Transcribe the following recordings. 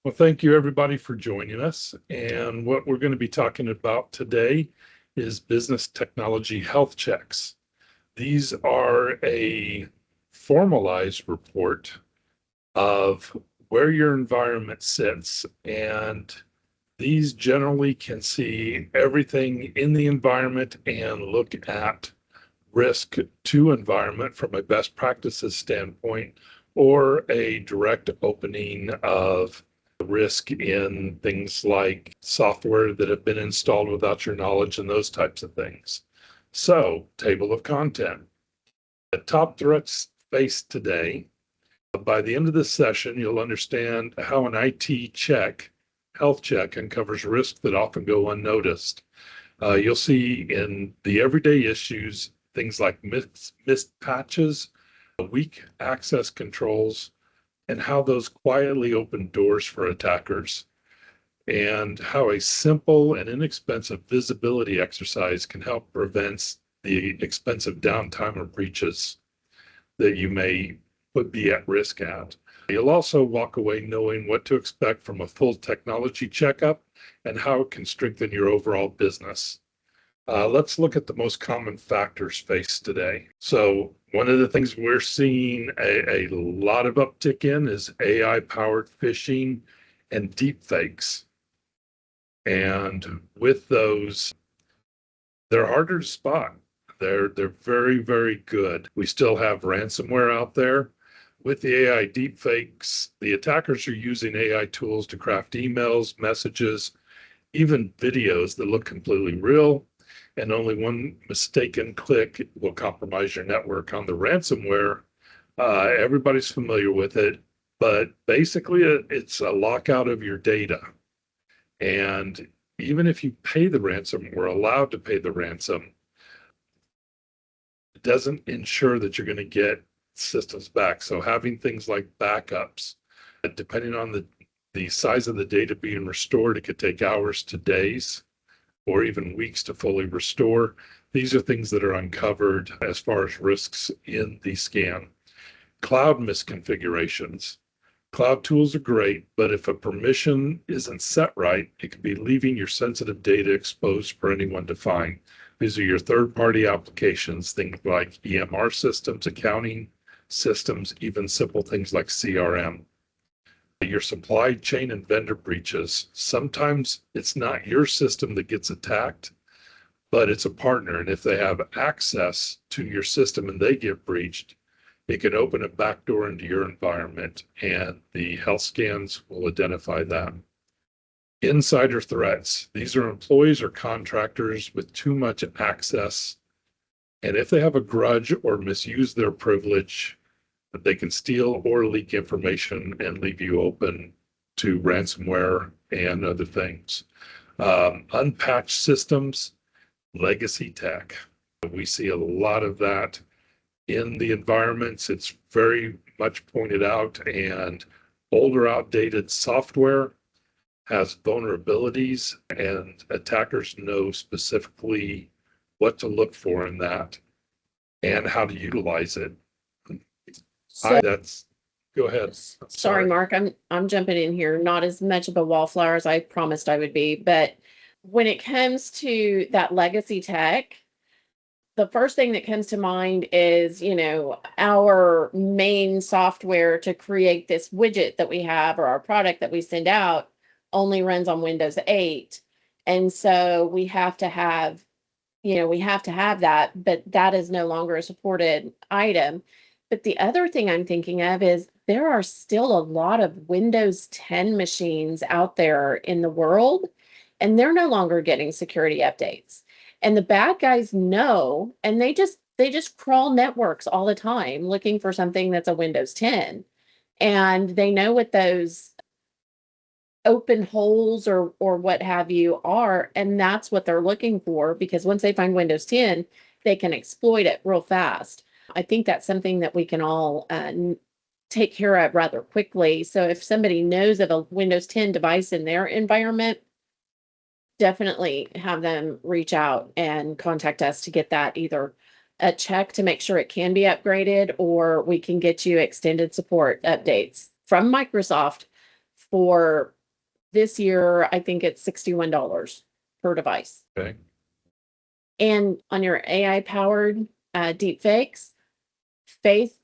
Well, thank you everybody for joining us. And what we're going to be talking about today is business technology health checks. These are a formalized report of where your environment sits. And these generally can see everything in the environment and look at risk to environment from a best practices standpoint or a direct opening of risk in things like software that have been installed without your knowledge and those types of things. So, table of content. The top threats faced today. By the end of this session, you'll understand how an IT check, health check, uncovers risks that often go unnoticed. You'll see in the everyday issues things like missed patches, weak access controls, and how those quietly open doors for attackers, and how a simple and inexpensive visibility exercise can help prevent the expensive downtime or breaches that you may be at risk at. You'll also walk away knowing what to expect from a full technology checkup and how it can strengthen your overall business. Let's look at the most common factors faced today. So one of the things we're seeing a lot of uptick in is AI-powered phishing and deep fakes. And with those, they're harder to spot. They're very, very good. We still have ransomware out there. With the AI deep fakes, the attackers are using AI tools to craft emails, messages, even videos that look completely real. And only one mistaken click will compromise your network. On the ransomware, everybody's familiar with it, but basically it's a lockout of your data. And even if you pay the ransom or allowed to pay the ransom, it doesn't ensure that you're going to get systems back. So having things like backups, depending on the size of the data being restored, it could take hours to days or even weeks to fully restore. These are things that are uncovered as far as risks in the scan. Cloud misconfigurations. Cloud tools are great, but if a permission isn't set right, it could be leaving your sensitive data exposed for anyone to find. These are your third-party applications, things like EMR systems, accounting systems, even simple things like CRM. Your supply chain and vendor breaches. Sometimes it's not your system that gets attacked, but it's a partner. And if they have access to your system and they get breached, it can open a backdoor into your environment, and the health scans will identify that. Insider threats. These are employees or contractors with too much access. And if they have a grudge or misuse their privilege, they can steal or leak information and leave you open to ransomware and other things. Unpatched systems, legacy tech. We see a lot of that in the environments. It's very much pointed out, and older, outdated software has vulnerabilities, and attackers know specifically what to look for in that and how to utilize it. Go ahead. Sorry, Mark, I'm jumping in here. Not as much of a wallflower as I promised I would be, but when it comes to that legacy tech, the first thing that comes to mind is, our main software to create this widget that we have or our product that we send out only runs on Windows 8. And so we have to have that, but that is no longer a supported item. But the other thing I'm thinking of is there are still a lot of Windows 10 machines out there in the world, and they're no longer getting security updates. And the bad guys know, and they just crawl networks all the time looking for something that's a Windows 10. And they know what those open holes or what have you are, and that's what they're looking for, because once they find Windows 10, they can exploit it real fast. I think that's something that we can all take care of rather quickly. So if somebody knows of a Windows 10 device in their environment, definitely have them reach out and contact us to get that either a check to make sure it can be upgraded, or we can get you extended support updates from Microsoft for This year, I think it's $61 per device. Okay. And on your AI powered deep fakes, Faith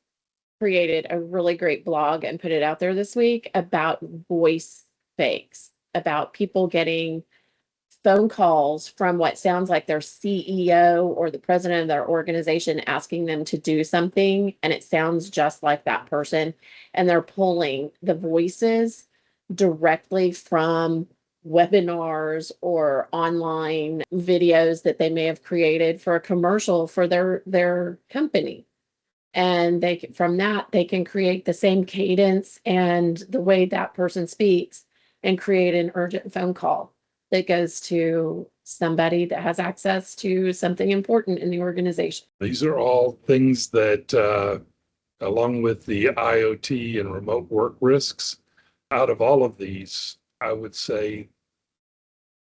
created a really great blog and put it out there this week about voice fakes, about people getting phone calls from what sounds like their CEO or the president of their organization asking them to do something, and it sounds just like that person. And they're pulling the voices directly from webinars or online videos that they may have created for a commercial for their company. And from that they can create the same cadence and the way that person speaks and create an urgent phone call that goes to somebody that has access to something important in the organization. These are all things that, along with the IoT and remote work risks, out of all of these, I would say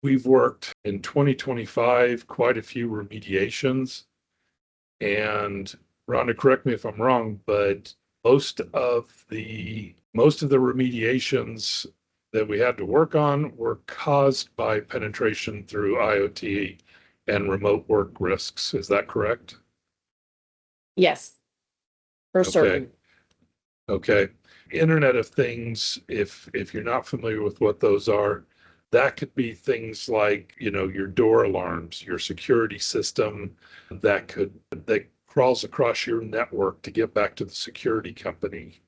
we've worked in 2025 quite a few remediations. And Rhonda, correct me if I'm wrong, but most of the remediations that we had to work on were caused by penetration through IoT and remote work risks. Is that correct? Yes, for Okay. certain. Okay. Internet of Things, if you're not familiar with what those are, that could be things like, your door alarms, your security system that crawls across your network to get back to the security company.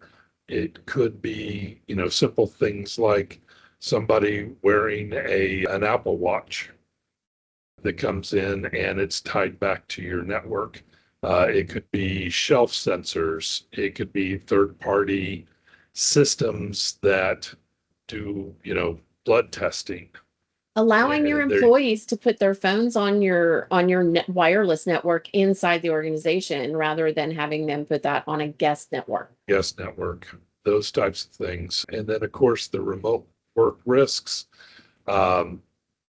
It could be, simple things like somebody wearing an Apple Watch that comes in and it's tied back to your network. It could be shelf sensors. It could be third-party systems that do, blood testing. Allowing your And they're employees to put their phones on your wireless network inside the organization rather than having them put that on a guest network. guest network, those types of things. And then, of course, the remote work risks. Um,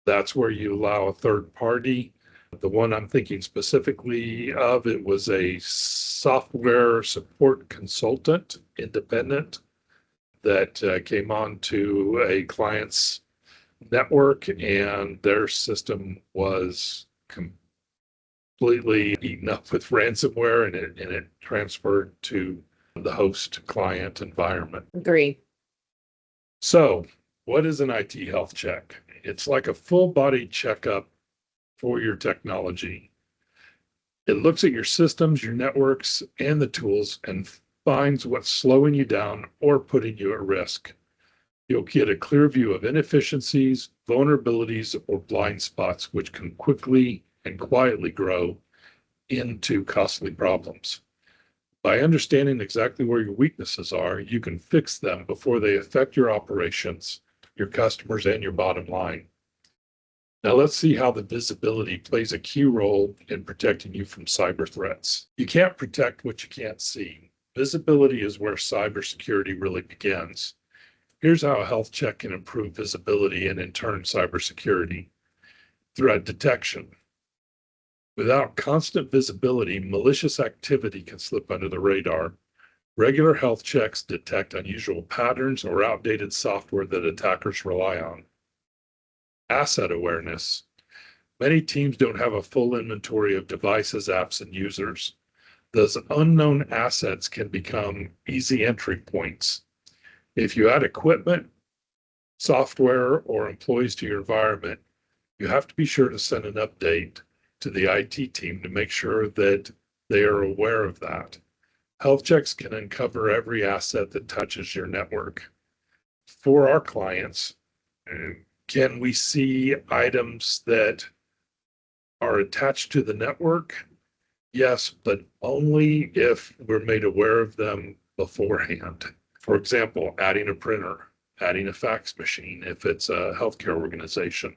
that's where you allow a third party. The one I'm thinking specifically of, it was a software support consultant, independent, that came on to a client's network and their system was completely eaten up with ransomware and it transferred to the host client environment. Agree. So, what is an IT health check? It's like a full body checkup for your technology. It looks at your systems, your networks, and the tools and finds what's slowing you down or putting you at risk. You'll get a clear view of inefficiencies, vulnerabilities, or blind spots, which can quickly and quietly grow into costly problems. By understanding exactly where your weaknesses are, you can fix them before they affect your operations, your customers, and your bottom line. Now let's see how the visibility plays a key role in protecting you from cyber threats. You can't protect what you can't see. Visibility is where cybersecurity really begins. Here's how a health check can improve visibility and in turn cybersecurity. Threat detection. Without constant visibility, malicious activity can slip under the radar. Regular health checks detect unusual patterns or outdated software that attackers rely on. Asset awareness. Many teams don't have a full inventory of devices, apps, and users. Those unknown assets can become easy entry points. If you add equipment, software, or employees to your environment, you have to be sure to send an update to the IT team to make sure that they are aware of that. Health checks can uncover every asset that touches your network. For our clients, can we see items that are attached to the network? Yes, but only if we're made aware of them beforehand. For example, adding a printer, adding a fax machine, if it's a healthcare organization.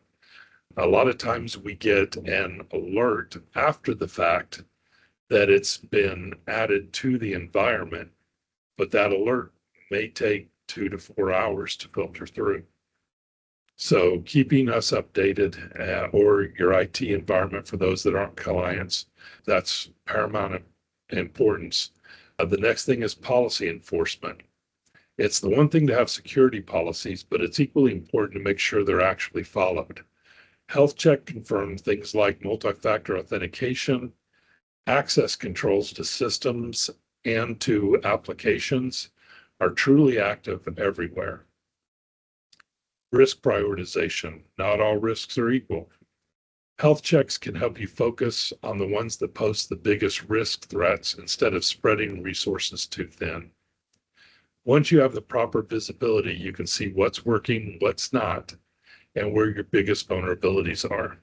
A lot of times we get an alert after the fact that it's been added to the environment, but that alert may take 2 to 4 hours to filter through. So keeping us updated or your IT environment for those that aren't clients, that's paramount importance. The next thing is policy enforcement. It's the one thing to have security policies, but it's equally important to make sure they're actually followed. Health check confirms things like multi-factor authentication, access controls to systems and to applications are truly active everywhere. Risk prioritization. Not all risks are equal. Health checks can help you focus on the ones that pose the biggest risk threats instead of spreading resources too thin. Once you have the proper visibility, you can see what's working, what's not, and where your biggest vulnerabilities are.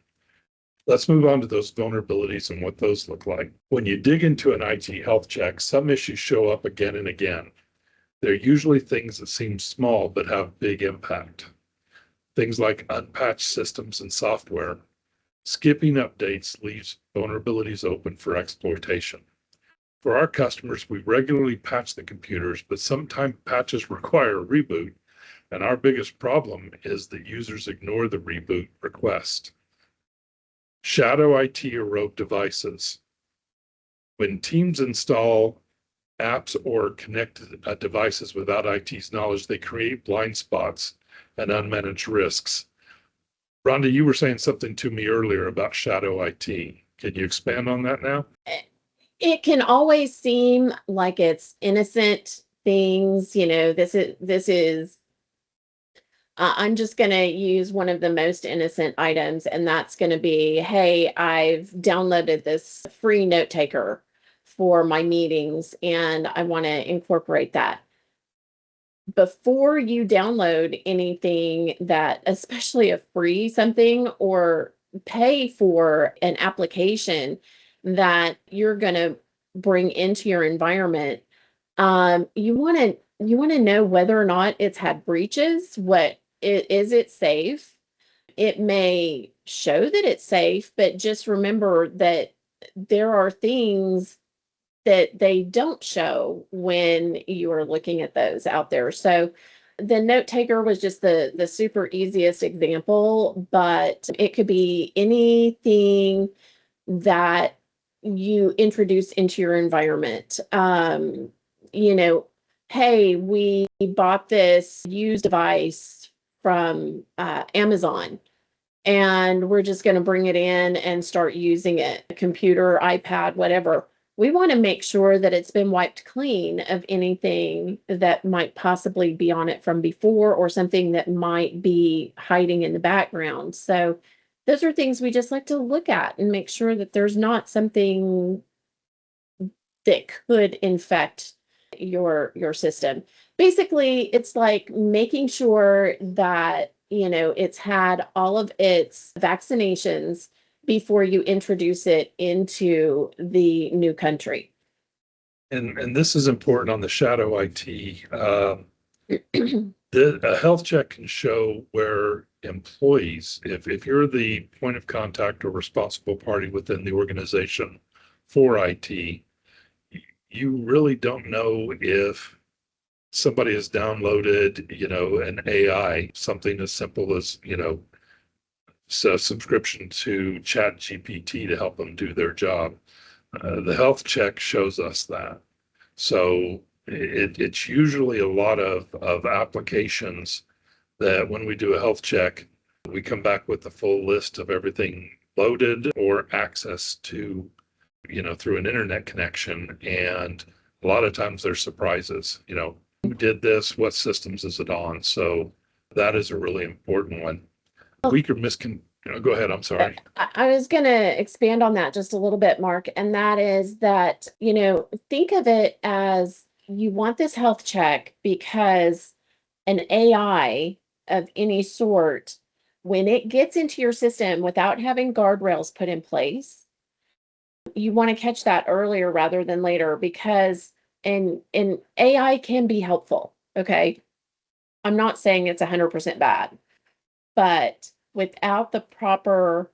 Let's move on to those vulnerabilities and what those look like. When you dig into an IT health check, some issues show up again and again. They're usually things that seem small but have big impact. Things like unpatched systems and software. Skipping updates leaves vulnerabilities open for exploitation. For our customers, we regularly patch the computers, but sometimes patches require a reboot, and our biggest problem is that users ignore the reboot request. Shadow IT or rogue devices. When teams install apps or connect devices without IT's knowledge, they create blind spots and unmanaged risks. Rhonda, you were saying something to me earlier about shadow IT. Can you expand on that now? It can always seem like it's innocent things, I'm just going to use one of the most innocent items, and that's going to be, hey, I've downloaded this free note taker for my meetings, and I want to incorporate that. Before you download anything that, especially a free something or pay for an application that you're going to bring into your environment, you want to know whether or not it's had breaches. Is it safe? It may show that it's safe, but just remember that there are things that they don't show when you are looking at those out there. So the note taker was just the super easiest example, but it could be anything that you introduce into your environment. You know, hey, we bought this used device from Amazon, and we're just going to bring it in and start using it, computer, iPad, whatever. We want to make sure that it's been wiped clean of anything that might possibly be on it from before or something that might be hiding in the background. So those are things we just like to look at and make sure that there's not something that could infect your system. Basically, it's like making sure that, it's had all of its vaccinations before you introduce it into the new country. And this is important on the shadow IT. A health check can show where employees, if you're the point of contact or responsible party within the organization for IT, you really don't know if somebody has downloaded, an AI, something as simple as, a subscription to Chat GPT to help them do their job. The health check shows us that. So it's usually a lot of applications that when we do a health check, we come back with the full list of everything loaded or access to, through an internet connection. And a lot of times there's surprises, who did this, what systems is it on? So that is a really important one. Weaker go ahead, I'm sorry. I was going to expand on that just a little bit, Mark, and that is that, think of it as you want this health check because an AI of any sort, when it gets into your system without having guardrails put in place, you want to catch that earlier rather than later because and AI can be helpful. Okay. I'm not saying it's 100% bad, but without the proper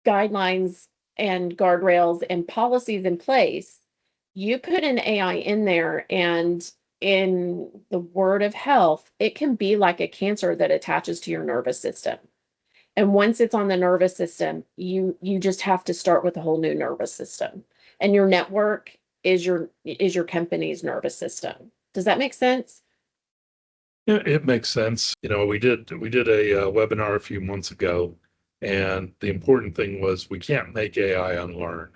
guidelines and guardrails and policies in place, you put an AI in there, and in the word of health, it can be like a cancer that attaches to your nervous system. And once it's on the nervous system, you just have to start with a whole new nervous system. And your network is your company's nervous system. Does that make sense? Yeah, it makes sense. We did a webinar a few months ago, and the important thing was we can't make AI unlearn.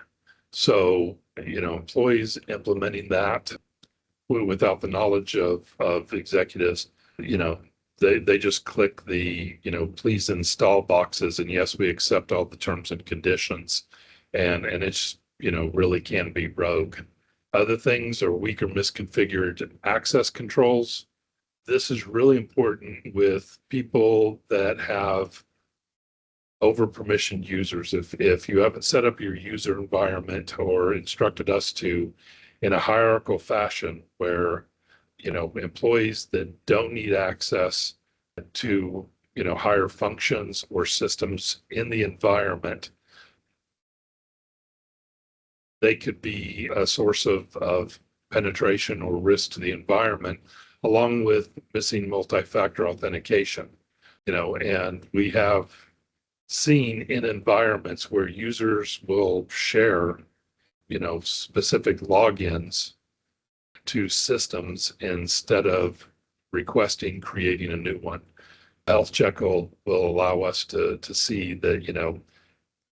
So, employees implementing that without the knowledge of executives, you know, they just click the, please install boxes, and yes, we accept all the terms and conditions. And it's, really can be rogue. Other things are weak or misconfigured access controls. This is really important with people that have over permissioned users. If you haven't set up your user environment or instructed us to in a hierarchical fashion where, employees that don't need access to, higher functions or systems in the environment, they could be a source of penetration or risk to the environment, along with missing multi-factor authentication. And we have seen in environments where users will share, specific logins to systems instead of creating a new one. Health check will allow us to see that,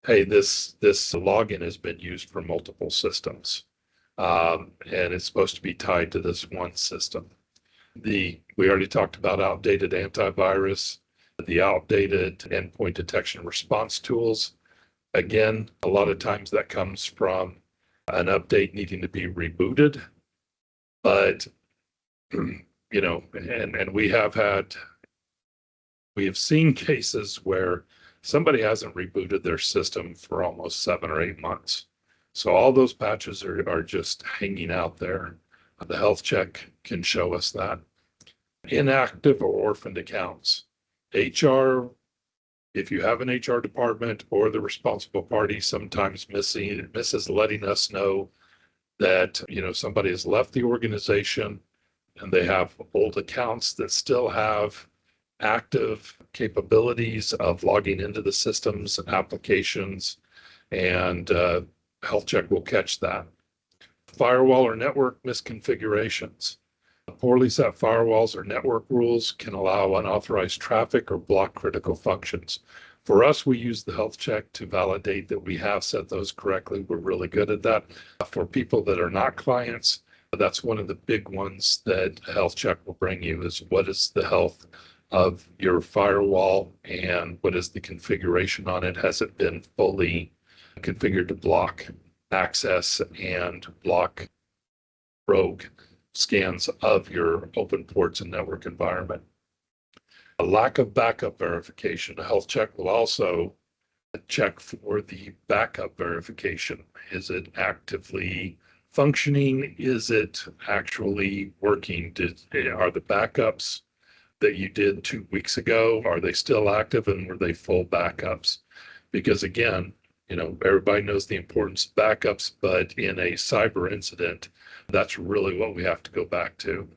hey, this login has been used for multiple systems. And it's supposed to be tied to this one system. We already talked about outdated antivirus, the outdated endpoint detection response tools. Again, a lot of times that comes from an update needing to be rebooted, but and we have seen cases where somebody hasn't rebooted their system for almost 7 or 8 months. So all those patches are just hanging out there. The health check can show us that. Inactive or orphaned accounts. HR, if you have an HR department or the responsible party sometimes misses letting us know that, somebody has left the organization and they have old accounts that still have active capabilities of logging into the systems, applications, and health check will catch that. Firewall or network misconfigurations. Poorly set firewalls or network rules can allow unauthorized traffic or block critical functions. For us, we use the health check to validate that we have set those correctly. We're really good at that. For people that are not clients, that's one of the big ones that a health check will bring you is what is the health of your firewall and what is the configuration on it? Has it been fully configured to block access and block rogue scans of your open ports and network environment? A lack of backup verification. A health check will also check for the backup verification. Is it actively functioning? Is it actually working? Are the backups that you did 2 weeks ago, are they still active, and were they full backups? Because again, everybody knows the importance of backups, but in a cyber incident, that's really what we have to go back to.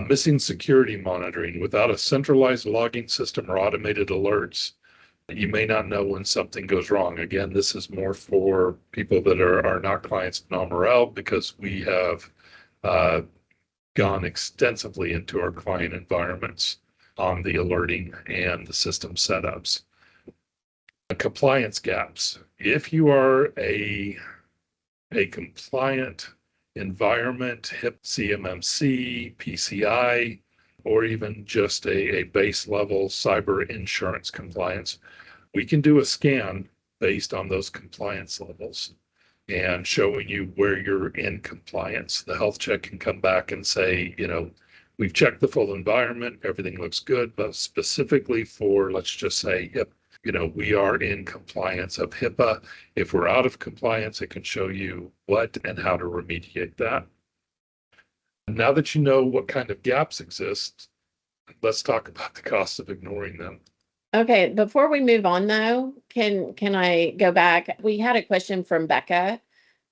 Missing security monitoring. Without a centralized logging system or automated alerts, you may not know when something goes wrong. Again, this is more for people that are not clients of Nomerel, because we have gone extensively into our client environments on the alerting and the system setups. Compliance gaps. If you are a compliant environment, HIP, CMMC, PCI, or even just a base level cyber insurance compliance, we can do a scan based on those compliance levels and showing you where you're in compliance. The health check can come back and say, we've checked the full environment, everything looks good, but specifically for, let's just say, HIP, we are in compliance of HIPAA. If we're out of compliance, it can show you what and how to remediate that. Now that you know what kind of gaps exist, let's talk about the cost of ignoring them. Okay, before we move on though, can I go back? We had a question from Becca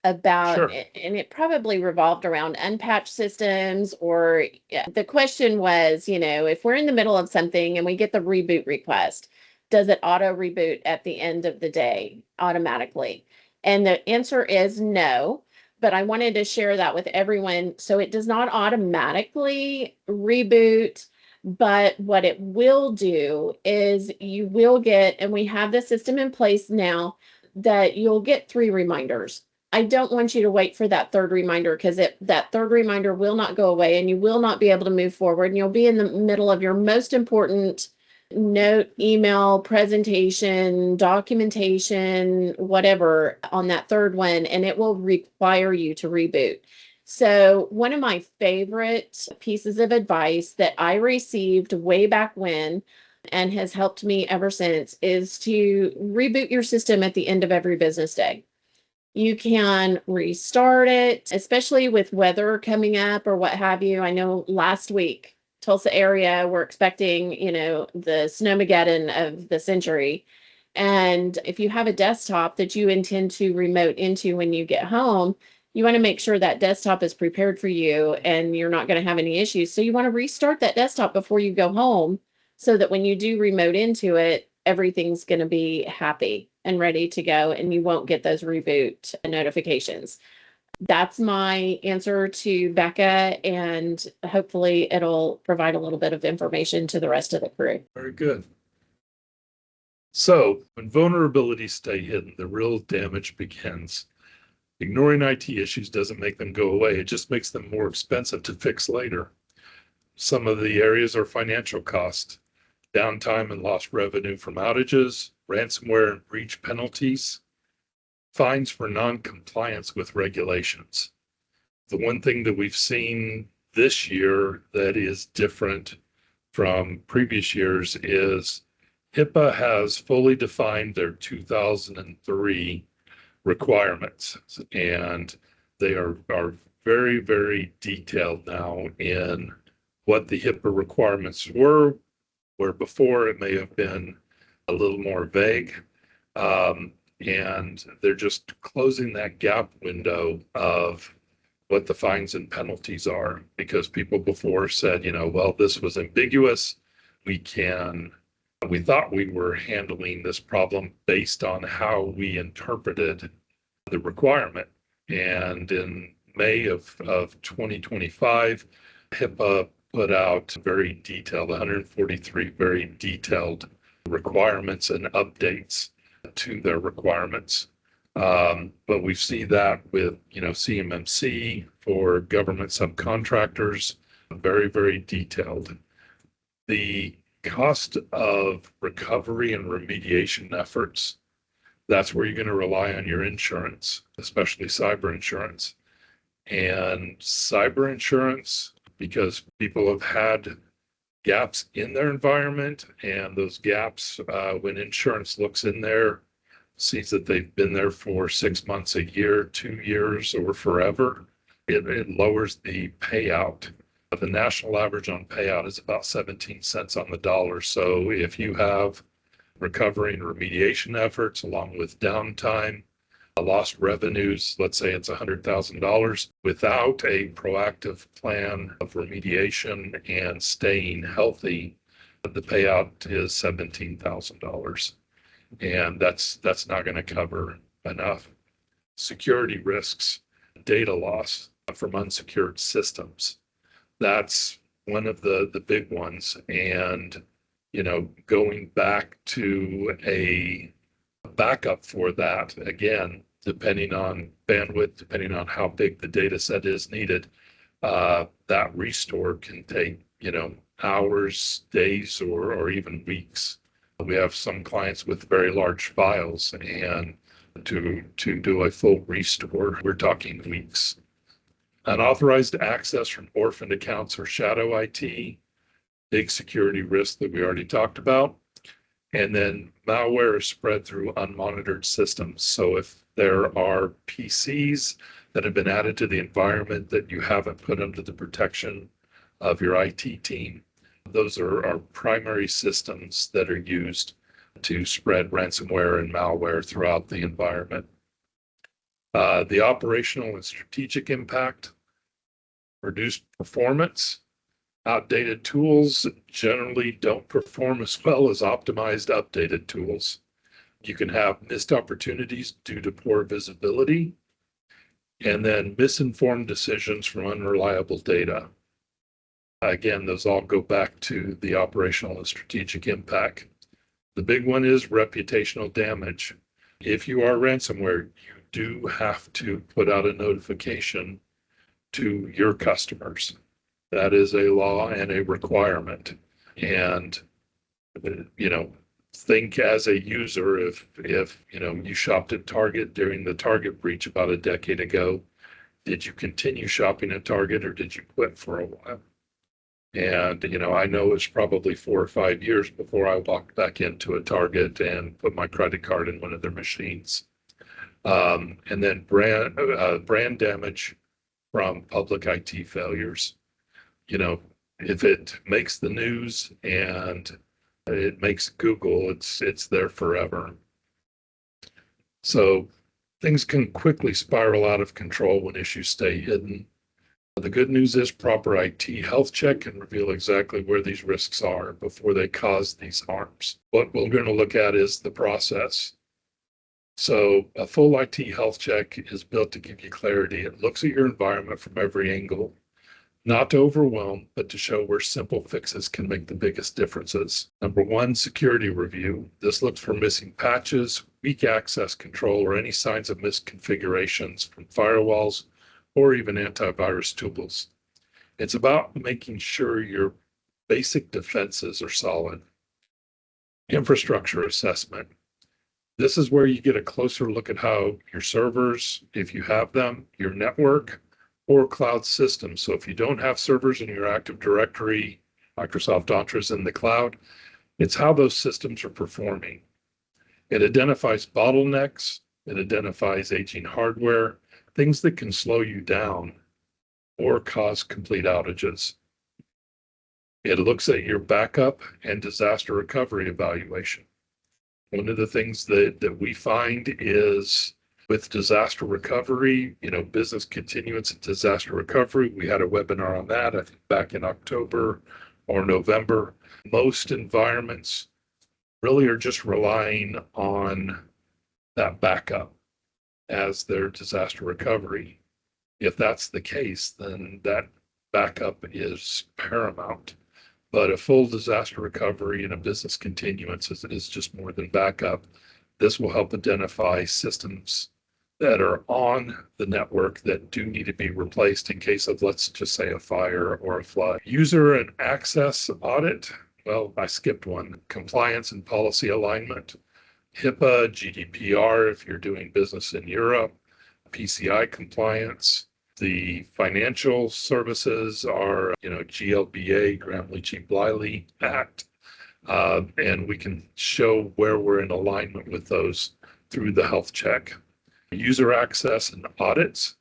about Sure. it, and it probably revolved around unpatched systems, or yeah, the question was, if we're in the middle of something and we get the reboot request, does it auto reboot at the end of the day automatically? And the answer is no, but I wanted to share that with everyone. So it does not automatically reboot But what it will do is you will get, and we have the system in place now, that you'll get 3 reminders. I don't want you to wait for that third reminder, because that third reminder will not go away and you will not be able to move forward. And you'll be in the middle of your most important note, email, presentation, documentation, whatever on that third one, and it will require you to reboot. So, one of my favorite pieces of advice that I received way back when and has helped me ever since is to reboot your system at the end of every business day. You can restart it, especially with weather coming up or what have you. I know last week, Tulsa area, we're expecting, the snowmageddon of the century. And if you have a desktop that you intend to remote into when you get home, you want to make sure that desktop is prepared for you and you're not going to have any issues. So you want to restart that desktop before you go home so that when you do remote into it, everything's going to be happy and ready to go and you won't get those reboot notifications. That's my answer to Becca, and hopefully it'll provide a little bit of information to the rest of the crew. Very good. So when vulnerabilities stay hidden, the real damage begins. Ignoring IT issues doesn't make them go away. It just makes them more expensive to fix later. Some of the areas are financial cost, downtime and lost revenue from outages, ransomware and breach penalties, fines for non-compliance with regulations. The one thing that we've seen this year that is different from previous years is HIPAA has fully defined their 2003 requirements, and they are very, very detailed now in what the HIPAA requirements were, where before it may have been a little more vague. And they're just closing that gap window of what the fines and penalties are, because people before said, well, this was ambiguous. We thought we were handling this problem based on how we interpreted the requirement. And in May of 2025, HIPAA put out very detailed, 143 very detailed requirements and updates to their requirements. But we see that with, CMMC for government subcontractors, very, very detailed. The cost of recovery and remediation efforts, that's where you're going to rely on your insurance, especially cyber insurance. And cyber insurance, because people have had gaps in their environment, and those gaps, when insurance looks in there, sees that they've been there for 6 months, a year, 2 years, or forever, it lowers the payout. The national average on payout is about 17 cents on the dollar. So if you have recovery and remediation efforts along with downtime, lost revenues, let's say it's $100,000, without a proactive plan of remediation and staying healthy, the payout is $17,000. And that's not going to cover enough. Security risks, data loss from unsecured systems. That's one of the big ones. And, going back to a backup for that, again, depending on bandwidth, depending on how big the data set is needed, that restore can take, hours, days, or even weeks. We have some clients with very large files, and to do a full restore, we're talking weeks. Unauthorized access from orphaned accounts or shadow IT, big security risk that we already talked about. And then malware is spread through unmonitored systems. So if there are PCs that have been added to the environment that you haven't put under the protection of your IT team, those are our primary systems that are used to spread ransomware and malware throughout the environment. The operational and strategic impact, reduced performance. Outdated tools generally don't perform as well as optimized updated tools. You can have missed opportunities due to poor visibility, and then misinformed decisions from unreliable data. Again, those all go back to the operational and strategic impact. The big one is reputational damage. If you are ransomware, you do have to put out a notification to your customers. That is a law and a requirement. And, think as a user, if you shopped at Target during the Target breach about a decade ago, did you continue shopping at Target or did you quit for a while? And, I know it's probably 4 or 5 years before I walked back into a Target and put my credit card in one of their machines. And then brand damage from public IT failures. If it makes the news and it makes Google, it's there forever. So things can quickly spiral out of control when issues stay hidden. The good news is proper IT health check can reveal exactly where these risks are before they cause these harms. What we're going to look at is the process. So a full IT health check is built to give you clarity. It looks at your environment from every angle, not to overwhelm, but to show where simple fixes can make the biggest differences. Number one, security review. This looks for missing patches, weak access control, or any signs of misconfigurations from firewalls or even antivirus tools. It's about making sure your basic defenses are solid. Infrastructure assessment. This is where you get a closer look at how your servers, if you have them, your network, or cloud systems. So if you don't have servers in your Active Directory, Microsoft Entra's in the cloud, it's how those systems are performing. It identifies bottlenecks, it identifies aging hardware, things that can slow you down or cause complete outages. It looks at your backup and disaster recovery evaluation. One of the things that we find is with disaster recovery, business continuance and disaster recovery, we had a webinar on that, I think back in October or November. Most environments really are just relying on that backup as their disaster recovery. If that's the case, then that backup is paramount. But a full disaster recovery and a business continuance is just more than backup. This will help identify systems that are on the network that do need to be replaced in case of, let's just say, a fire or a flood. User and access audit. Well, I skipped one. Compliance and policy alignment. HIPAA, GDPR, if you're doing business in Europe, PCI compliance. The financial services are, GLBA, Gramm-Leach-Bliley Act, and we can show where we're in alignment with those through the health check. User access and audits.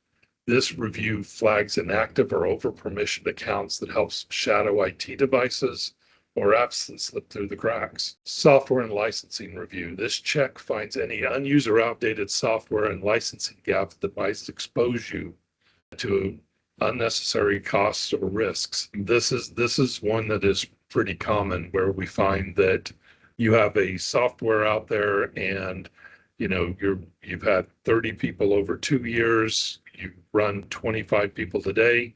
This review flags inactive or over-permissioned accounts that helps shadow IT devices or apps that slip through the cracks. Software and licensing review. This check finds any unuser outdated software and licensing gaps that might expose you to unnecessary costs or risks. This is one that is pretty common, where we find that you have a software out there and you've had 30 people over 2 years, you run 25 people today.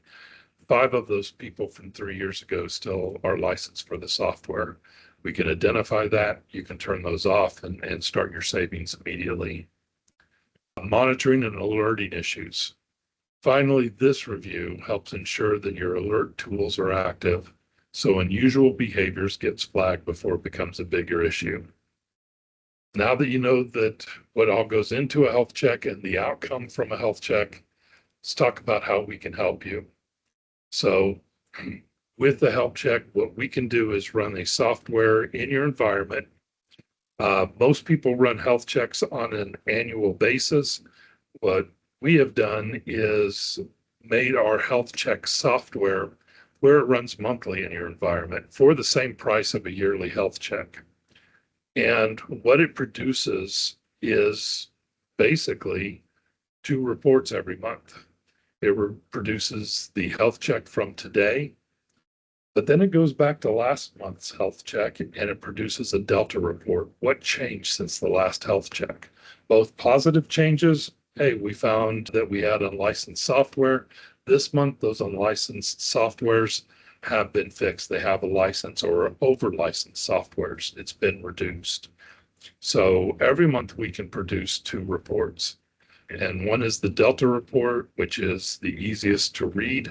5 of those people from 3 years ago still are licensed for the software. We can identify that. You can turn those off and start your savings immediately. Monitoring and alerting issues. Finally, this review helps ensure that your alert tools are active, so unusual behaviors gets flagged before it becomes a bigger issue. Now that you know that what all goes into a health check and the outcome from a health check, let's talk about how we can help you. So with the health check, what we can do is run a software in your environment. Most people run health checks on an annual basis. What we have done is made our health check software where it runs monthly in your environment for the same price of a yearly health check. And what it produces is basically 2 reports every month. It produces the health check from today, but then it goes back to last month's health check and it produces a Delta report. What changed since the last health check? Both positive changes. Hey, we found that we had unlicensed software. This month, those unlicensed softwares have been fixed. They have a license or over licensed softwares. It's been reduced. So every month we can produce 2 reports. And one is the Delta report, which is the easiest to read,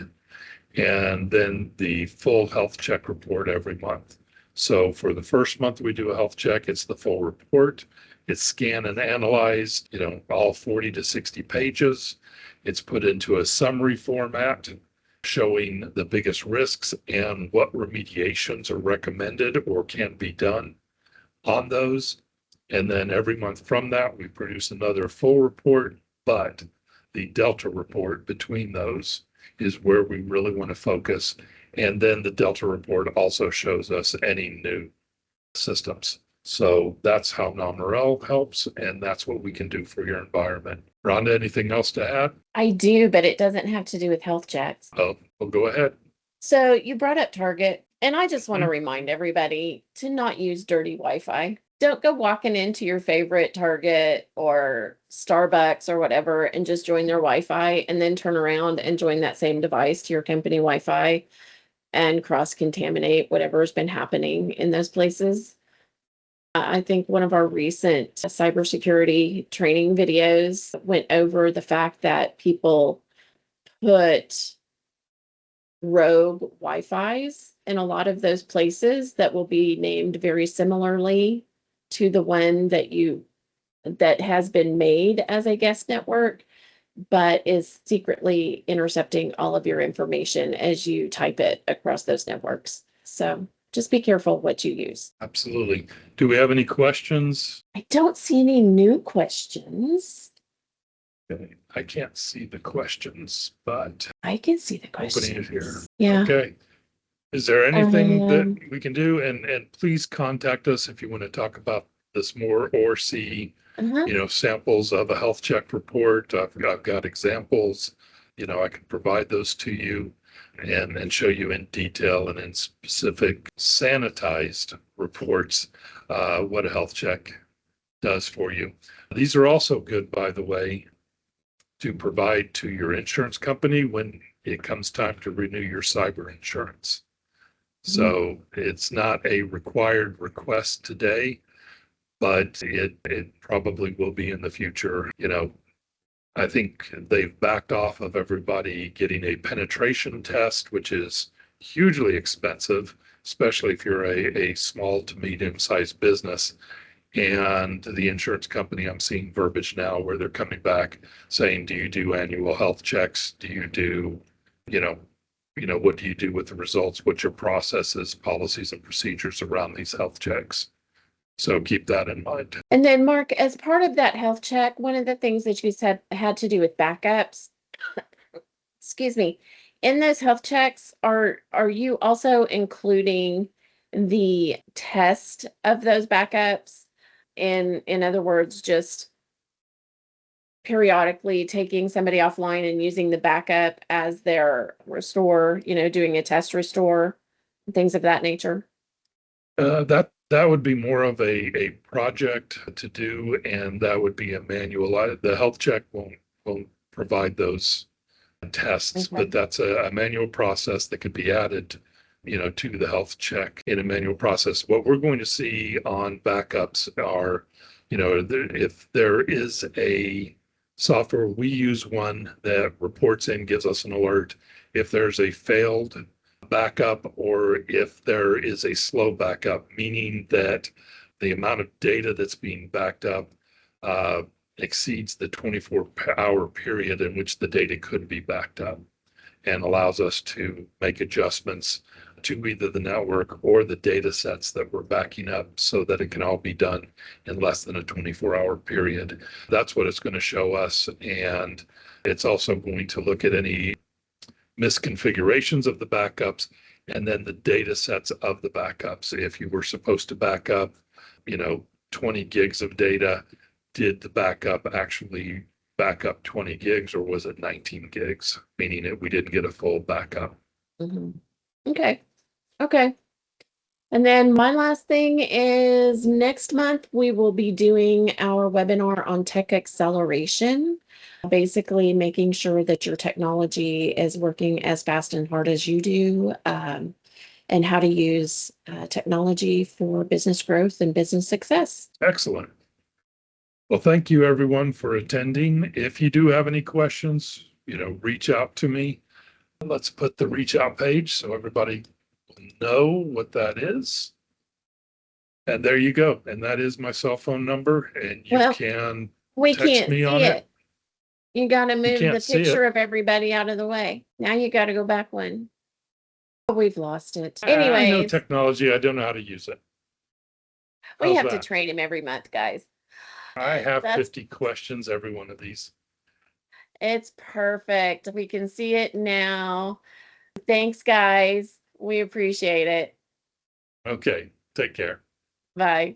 and then the full health check report every month. So for the first month we do a health check, it's the full report. It's scanned and analyzed, all 40 to 60 pages. It's put into a summary format showing the biggest risks and what remediations are recommended or can be done on those. And then every month from that, we produce another full report, but the Delta report between those is where we really want to focus. And then the Delta report also shows us any new systems. So that's how Nomerel helps, and that's what we can do for your environment. Rhonda, anything else to add? I do, but it doesn't have to do with health checks. Oh, well, go ahead. So you brought up Target, and I just want to remind everybody to not use dirty Wi-Fi. Don't go walking into your favorite Target or Starbucks or whatever and just join their Wi-Fi and then turn around and join that same device to your company Wi-Fi and cross-contaminate whatever's been happening in those places. I think one of our recent cybersecurity training videos went over the fact that people put rogue Wi-Fis in a lot of those places that will be named very similarly to the one that has been made as a guest network, but is secretly intercepting all of your information as you type it across those networks. So just be careful what you use. Absolutely. Do we have any questions? I don't see any new questions. Okay. I can't see the questions, but I can see the questions. opening it here. Yeah. Okay. Is there anything that we can do? And please contact us if you want to talk about this more or see, samples of a health check report. I've got examples, I can provide those to you and show you in detail and in specific sanitized reports, what a health check does for you. These are also good, by the way, to provide to your insurance company when it comes time to renew your cyber insurance. So it's not a required request today, but it probably will be in the future. I think they've backed off of everybody getting a penetration test, which is hugely expensive, especially if you're a small to medium-sized business. And the insurance company, I'm seeing verbiage now where they're coming back saying, do you do annual health checks? Do you do, what do you do with the results? What's your processes, policies, and procedures around these health checks? So keep that in mind. And then, Mark, as part of that health check, one of the things that you said had to do with backups. Excuse me. In those health checks, are you also including the test of those backups? In other words, just periodically taking somebody offline and using the backup as their restore, doing a test restore, things of that nature? That would be more of a project to do, and that would be a manual. The health check won't provide those tests, Okay. but that's a manual process that could be added, to the health check in a manual process. What we're going to see on backups are, if there is a software, we use one that reports in, gives us an alert. If there's a failed backup or if there is a slow backup, meaning that the amount of data that's being backed up exceeds the 24-hour period in which the data could be backed up, and allows us to make adjustments to either the network or the data sets that we're backing up so that it can all be done in less than a 24-hour period. That's what it's going to show us. And it's also going to look at any misconfigurations of the backups and then the data sets of the backups. If you were supposed to back up, 20 gigs of data, did the backup actually back up 20 gigs or was it 19 gigs, meaning that we didn't get a full backup? Okay. And then my last thing is next month we will be doing our webinar on tech acceleration, basically making sure that your technology is working as fast and hard as you do. and how to use technology for business growth and business success. Excellent. Well, thank you everyone for attending. If you do have any questions, reach out to me. Let's put the reach out page so everybody will know what that is. And there you go. And that is my cell phone number, and you Well, can we text can't me see on it. it. You got to You move can't the see picture it. of everybody out of the way. Now you got to go back one. We've lost it. I know Anyways, technology. I don't know how to use it. we How's have to that? train him every month, guys. I have That's 50 questions every one of these. It's perfect. We can see it now. Thanks, guys. We appreciate it. Okay, take care. Bye.